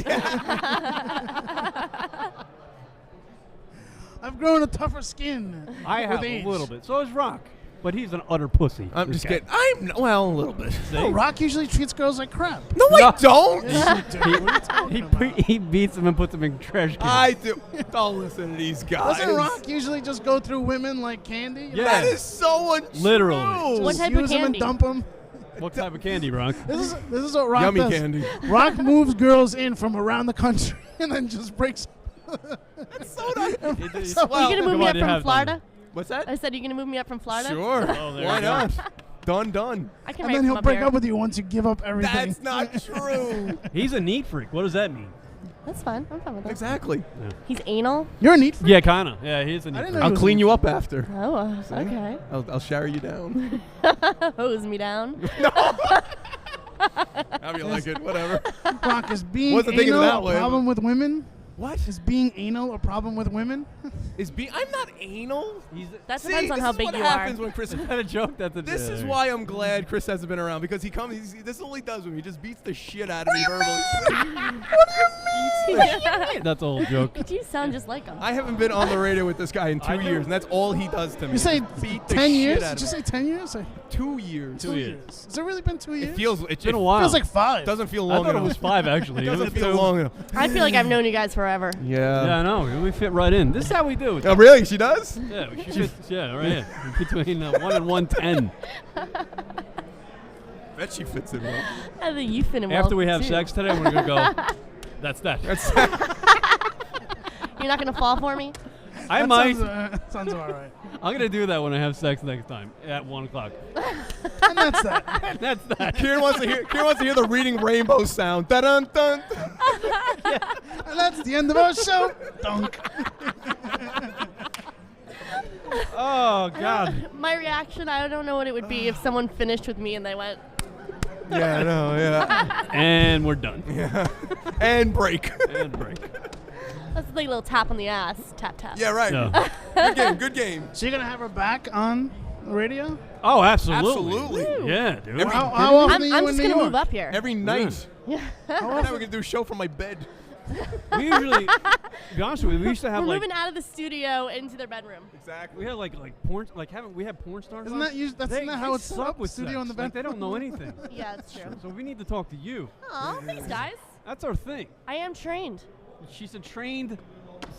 I've grown a tougher skin. I have with a age. little bit. So is Rock, but he's an utter pussy. I'm this just guy. kidding. Well, a little bit. No, Rock usually treats girls like crap. No, I don't. Yes, you do. What are you talking about? He beats them and puts them in trash cans. I do. Don't listen to these guys. Doesn't Rock usually just go through women like candy? Yeah. That is so untrue. Literally. What type of Use them and candy? dump them. What type of candy, Rock? This is what Rock Yummy does. candy. Rock moves girls in from around the country and then just breaks. That's so not. Are you Well, gonna move come me on, up you from have Florida? What's that? I said, you gonna move me up from Florida? Sure. Oh, there Why you go. not? Done. I can And write then from he'll up break here. up with you once you give up everything. That's not true. He's a neat freak. What does that mean? That's fun. I'm fine with that. Exactly. He's anal. You're a neat freak. Yeah, kind of. Yeah, he is a neat didn't freak. know I'll was clean neat. you up after. Oh, See? okay. I'll shower you down. Hose me down. How do you like it? Whatever. Brock, is being Wasn't thinking anal that a way, problem with women? What? Is being anal a problem with women? I'm not anal. That See, depends on this how is big what you happens are. when Chris. Is that a joke? That's a This is why I'm glad Chris hasn't been around, because he comes. This is all he does with me. He just beats the shit out of me verbally. That's a whole joke. You sound just like him. I haven't been on the radio with this guy in 2 I do. years, and that's all he does to me. You say beat the 10 shit years? out of Did you me. say 10 years? 2 years. 2 years. Has it really been 2 years? It feels. It's been a while. Feels like 5. Doesn't feel I long thought enough. it was 5 actually. It doesn't It was feel 2. long enough. I feel like I've known you guys forever. Yeah. Yeah, I know. We fit right in. This is how we do it. Oh, really? She does? Yeah, she fits. Yeah, right in. Between 1 and 110. Bet she fits in well. I think you fit in well. After we have too. sex today, we're gonna go. That's that. You're not gonna fall for me? I That might. Sounds all right. I'm gonna do that when I have sex next time at 1 o'clock. And that's that. That's that. Kieran wants to hear the reading rainbow sound. Dun dun dun. And that's the end of our show. Dunk. Oh God. My reaction, I don't know what it would be if someone finished with me and they went, Yeah, I know. Yeah. And we're done. And break. And break. that's like a little tap on the ass. Tap, tap. Yeah, right. Yeah. Good game. Good game. So you're going to have her back on the radio? Oh, absolutely. Absolutely. Yeah, dude. Every- How often I'm, are you I'm in just New gonna York? move up here. Every night. Yeah. Now we're gonna do a show from my bed. We usually, to be honest with you, we used to have We're like moving out of the studio into their bedroom. Exactly. we had like porn, like haven't we had porn stars? Isn't on? that that's They- not they how it's suck set up with studio sex. on the bed? Like, they don't know anything. Yeah, that's true. So we need to talk to you. Oh, thanks, guys. That's our thing. I am trained. She's a trained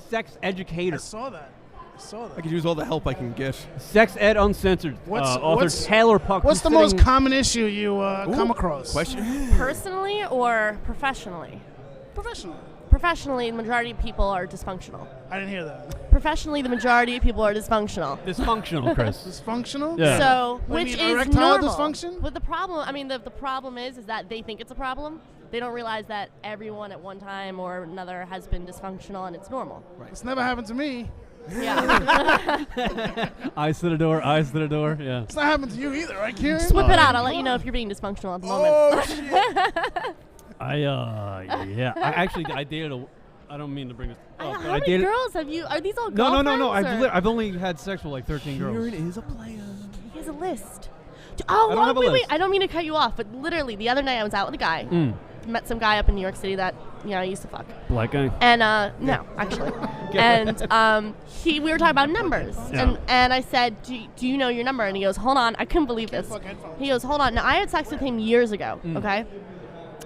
sex I educator. saw that. I could use all the help I can get. Sex Ed Uncensored. Author TayloR Puck. What's the who's most sitting- common issue you come across? Question. Personally or professionally? Professional. Professionally, the majority of people are dysfunctional. I didn't hear that. Professionally, the majority of people are dysfunctional. Dysfunctional, Chris. Dysfunctional? Yeah. So, What do which you mean, is erectile normal. dysfunction? But the problem, the problem is that they think it's a problem. They don't realize that everyone at one time or another has been dysfunctional, and it's normal. It's never happened to me. Yeah. Eyes to the door. Eyes to the door. Yeah. It's not happened to you either, right, Kieran? Just whip it out. I'll let you know if you're being dysfunctional at the moment. Oh shit. I dated a. I don't mean to bring this. up, but How many dated. girls have you? Are these all No. girlfriends, or- I've only had sex with like 13 girls. Kieran is a player. He has a list. I don't have a wait. list. I don't mean to cut you off, but literally the other night I was out with a guy. Met some guy up in New York City that I used to fuck. Black guy. And no, actually. And we were talking about numbers. Yeah. And I said, do you know your number? And he goes, hold on. I couldn't believe this. Fuck headphones. He goes, hold on. Now, I had sex with him years ago, okay?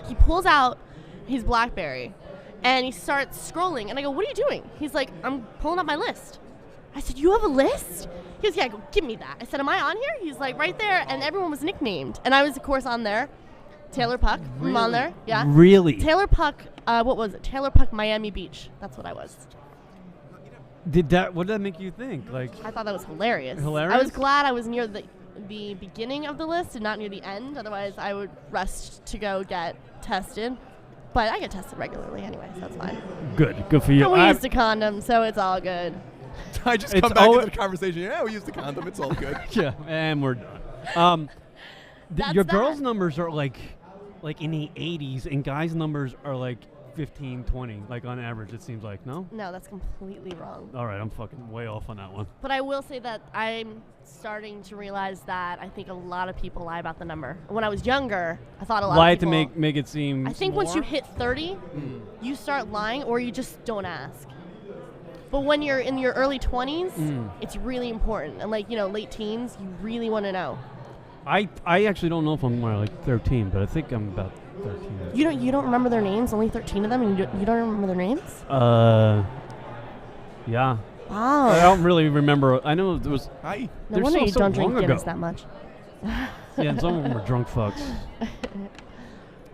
He pulls out his BlackBerry, and he starts scrolling. And I go, what are you doing? He's like, I'm pulling up my list. I said, you have a list? He goes, yeah. I go, give me that. I said, am I on here? He's like, right there. And everyone was nicknamed. And I was, of course, on there. TayloR Puck. I'm on there. Yeah. Really? TayloR Puck, what was it? TayloR Puck Miami Beach. That's what I was. What did that make you think? Like, I thought that was hilarious. Hilarious? I was glad I was near the beginning of the list and not near the end. Otherwise, I would rush to go get tested. But I get tested regularly anyway, so that's fine. good for you. But we used a condom, so it's all good. I just It's come back all- into the conversation. Yeah, we used the condom. It's all good. Yeah, and we're done. That's Your that. girls' numbers are like in the 80s, and guys' numbers are like 15, 20, like on average. It seems like no. No, that's completely wrong. All right, I'm fucking way off on that one. But I will say that I'm starting to realize that I think a lot of people lie about the number. When I was younger, I thought a lot Lie of to people... make it seem. I think once you more. hit 30, you start lying or you just don't ask. But when you're in your early 20s, it's really important. And late teens, you really want to know. I actually don't know if I'm more like 13, but I think I'm about 13. You don't remember their names? Only 13 of them, and you don't remember their names? Yeah. Wow. I don't really remember. I know there was. Hi. No They're wonder you so don't drink long Guinness ago. that much. Yeah, and some of them were drunk fucks.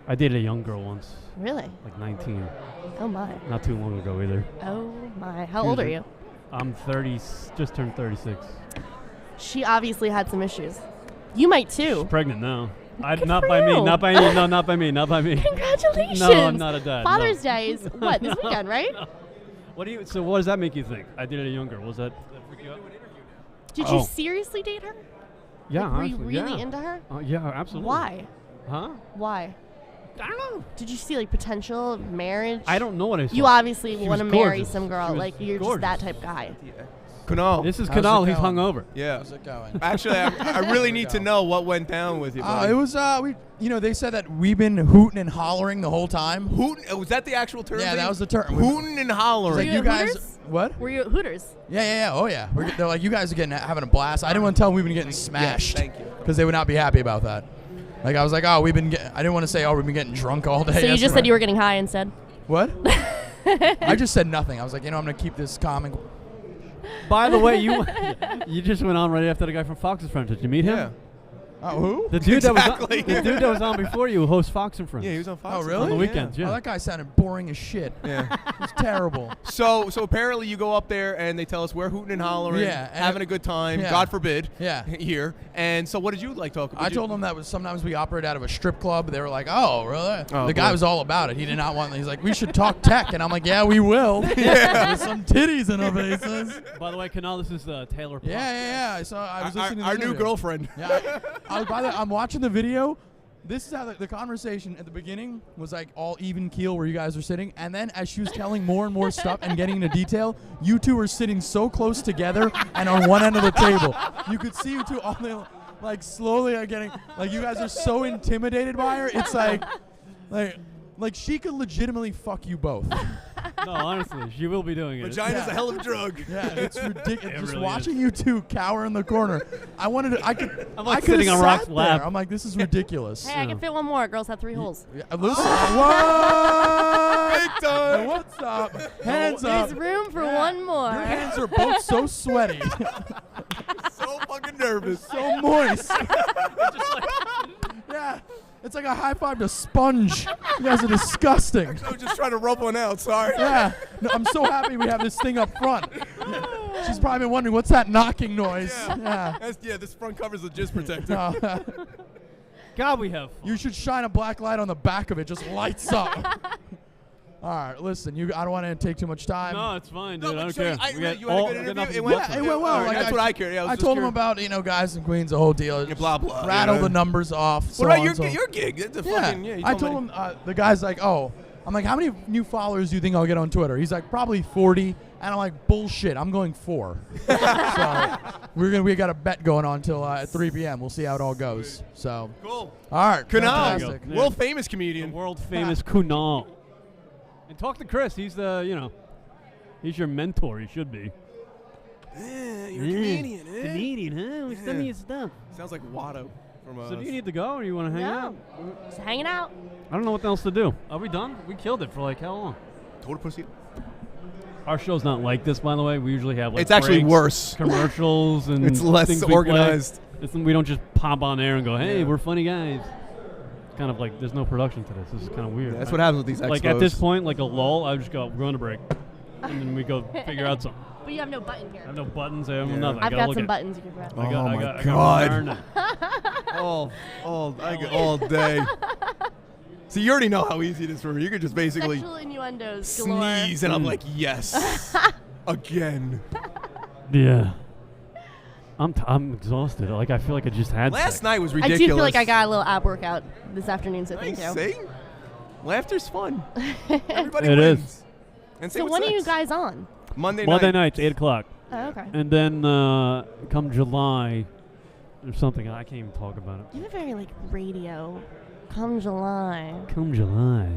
I dated a young girl once, Really? like 19. Oh my. Not too long ago either. Oh my. How old are you? I'm 30, just turned 36. She obviously had some issues. You might She's too. pregnant now. Not for by me. you. Not by me. No, not by me. Not by me. Congratulations. No, I'm not a dad. Father's no. Day is what, this weekend, right? So what does that make you think? I did it younger. Was that freak you out? Did Oh. you seriously date her? Yeah, Like, were you honestly, really yeah. into her? Yeah, absolutely. Why? Huh? Why? I don't know. Did you see like potential of marriage? I don't know what I saw. You obviously She want to was marry gorgeous. some girl. She was Like you're gorgeous. just that type of guy. Kunal. This is How's it Kanal. He's going? hungover. Yeah. How's it going? Actually, I really need to know what went down with you, buddy. It was they said that we've been hooting and hollering the whole time. Hootin'? Was that the actual term? Yeah, that was the term. Hootin' and It's hollering. like you you at guys. Hooters? What? Were you at Hooters? Yeah. Oh yeah. They're like, you guys are having a blast. I didn't want to tell them we've been getting smashed. thank you. Because they would not be happy about that. Like I was like, oh, I didn't want to say, oh, we've been getting drunk all day. So you just yesterday. said you were getting high instead? What? I just said nothing. I was like, I'm gonna keep this calm and. By the way, you just went on right after the guy from Fox and Friends. Did you meet him? Yeah. Oh, who? The dude Exactly. the dude that was on before you, who hosts Fox and Friends. Yeah, he was on Fox. Oh, really? On the weekends, Oh, yeah. that guy sounded boring as shit. Yeah. It was terrible. So apparently you go up there and they tell us we're hooting and hollering, Yeah, and having a good time. yeah. God forbid. Yeah. Here. And so what did you like talking? I told them that was sometimes we operate out of a strip club. They were like, "Oh, really?" Oh, the guy boy. was all about it. He did not want. He's like, "We should talk tech," and I'm like, "Yeah, we will." Yeah. With some titties in our faces. By the way, Kanal, this is TayloR. Yeah. I was listening to our the new interview. girlfriend. Yeah. I'm watching the video. This is how the conversation at the beginning was like all even keel where you guys are sitting, and then as she was telling more and more stuff and getting into detail, you two were sitting so close together and on one end of the table. You could see you two on the like slowly are getting like you guys are so intimidated by her. It's like she could legitimately fuck you both. No, honestly, she will be doing it. Vagina's a hell of a drug. Yeah, it's ridiculous. It Just really watching you two cower in the corner. I could. I'm like I could sitting on Rock's lap. I'm like, this is ridiculous. Hey, I can fit one more. Girls have 3 holes. Yeah, listen. What? Big time. What's up? Hands up. There's room for Yeah. one more. Your hands are both so sweaty, So fucking nervous. so moist. Yeah, it's like a high five to sponge. You guys are disgusting. I was just trying to rub one out. Sorry. Yeah, no, I'm so happy we have this thing up front. She's probably been wondering what's that knocking noise. Yeah. This front cover's a jizz protector. No, God, we have fun. you should shine a black light on the back of it. Just lights up. All right, listen. I don't want to take too much time. No, it's fine, No, dude. I but don't so care. I- We got you had a all- good we got interview? nothing It but went- fun. Yeah, it went well. All right, Like, that's what I care. Yeah, I told him about guys and queens, the whole deal. Yeah, blah, blah, Rattle yeah. the numbers off. So What about on, your so- your gig? That's a Yeah, fucking you I told me. him the guy's like, oh, I'm like, how many new followers do you think I'll get on Twitter? He's like, probably 40, and I'm like, bullshit, I'm going 4. So we got a bet going on till at 3 p.m. We'll see how it all goes. So Cool. all right, Kunal, fantastic. Yeah. world famous The comedian. world famous Kunal. And talk to Chris. He's he's your mentor. He should be. You're a comedian, eh? Comedian, huh? Send me his stuff. Sounds like Watto from So do you need to go, or you want to hang out? No. Just hanging out. I don't know what else to do. Are we done? We killed it for like how long? Total pussy. Our show's not like this, by the way. We usually have like It's actually breaks, worse. commercials and It's less things we play. organized. We don't just pop on air and go, "Hey, Yeah. we're funny guys." It's kind of like there's no production to this. This is kind of weird. That's what happens with these expos. Like at this point, like a lull, I would just go, "We're going to break," and then we go figure out something. But you have no button here. I have no buttons. I have Yeah. nothing. I I've gotta got look some at- buttons you can press. Oh I got my I God. got I get all day. See, you already know how easy it is for me. You could just basically Sexual innuendos galore. sneeze, and I'm like, yes, again. Yeah. I'm exhausted. Like I feel like I just had Last sex. night was I ridiculous. do feel like I got a little ab workout this afternoon, so thank you. See? Laughter's fun. Everybody It wins. is. And same So with when are sex. you guys on? Monday Monday night. nights, 8:00, Oh, okay. and then come July, there's something I can't even talk about it. You have a very radio. Come July. Come July,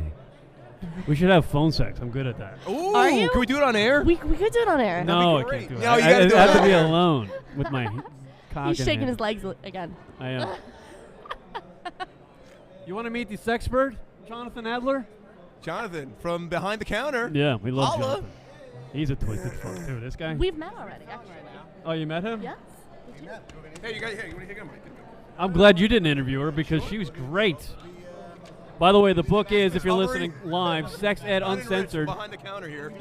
we should have phone sex. I'm good at that. Ooh, Are you? can we do it on air? We could do it on air. No, I great. can't do it. No, you I gotta do it have to on be air. alone with my cock. He's in shaking hand. his legs again. I am. You want to meet the sexpert, Jonathan Adler? Jonathan from behind the counter. Yeah, we love Holla. Jonathan. He's a twisted fuck too. This guy. We've met already, actually. Oh, you met him? Yes. Hey, you want to take a mic? I'm glad you didn't interview her because she was great. By the way, the book is, if you're Covering- listening live, Sex Ed John and Rich Uncensored. behind the counter here.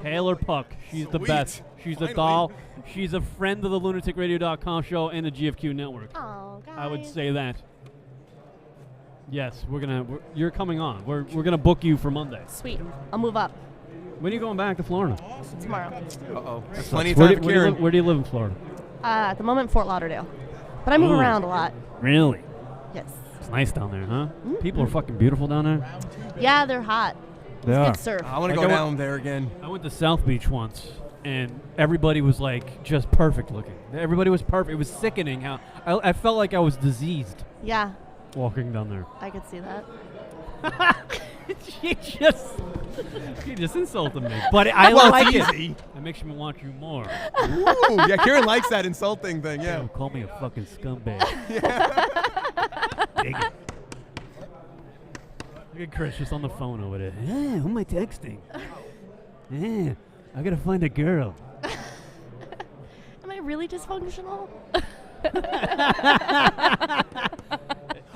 TayloR Puck. She's the Sweet. best. She's a Finally. doll. She's a friend of the LunaticRadio.com show and the GFQ network. Oh, guys. I would say that. Yes, you're coming on. We're gonna book you for Monday. Sweet. I'll move up When are you going back to Florida? tomorrow. Uh-oh. That's plenty of Where time do, for Karen. where do you live in Florida? At the moment, Fort Lauderdale. But I move Ooh. around a lot. Really? Yes. It's nice down there, huh? People are fucking beautiful down there. Yeah, they're hot. They It's are. good surf. I want to Like go I down there again. I went to South Beach once, and everybody was like just perfect looking. Everybody was perfect. It was sickening how I felt like I was diseased Yeah, walking down there. I could see that. she just insulted me, but I Well, like it's it. easy. It makes me want you more. Ooh, yeah, Karen likes that insulting thing. Yeah. Yo, call me a fucking scumbag. Dig it. Look at Chris just on the phone over there. Yeah, who am I texting? Yeah, I gotta find a girl. Am I really dysfunctional?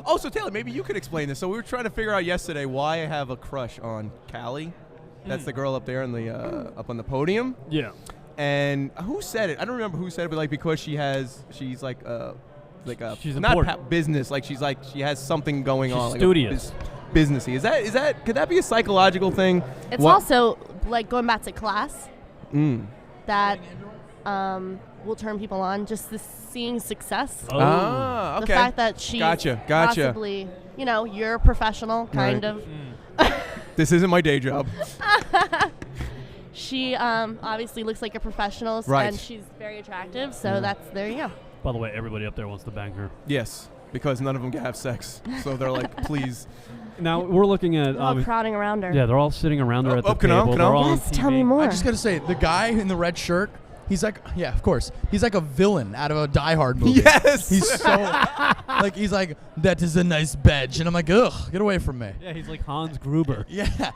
Oh, so Taylor, maybe you could explain this. So we were trying to figure out yesterday why I have a crush on Callie. That's the girl up there in the up on the podium. Yeah. And who said it? I don't remember who said it, but like because she's like a She's not important. business. Like she has something going She's on. Like studious. Businessy. Is that could that be a psychological thing? It's What- also like going back to class Mm. that will turn people on. Just the seeing success. Oh. Ah, okay. The fact that she's Gotcha. possibly, you're a professional, kind Right. of. This isn't my day job. She obviously looks like a professional, Right. and she's very attractive. So there you go. By the way, everybody up there wants to bang her. Yes, because none of them can have sex, so they're like, please. Now we're looking at. They're all crowding around her. Yeah, they're all sitting around her at the can I- table. can I- They're all on Yes, tell TV. me more. I just gotta say, the guy in the red shirt, he's like, yeah, of course, he's like a villain out of a Die Hard movie. Yes. He's so like he's like, that is a nice badge, and I'm like, ugh, get away from me. Yeah, he's like Hans Gruber. Yeah.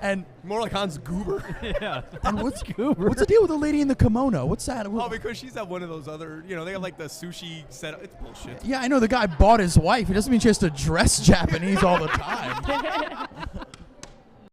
And More like Hans Gruber. Yeah. and what's Gruber. what's the deal with the lady in the kimono? What's that? Oh, because she's at one of those other, they have like the sushi setup. It's bullshit. Yeah, I know the guy bought his wife. It doesn't mean she has to dress Japanese all the time.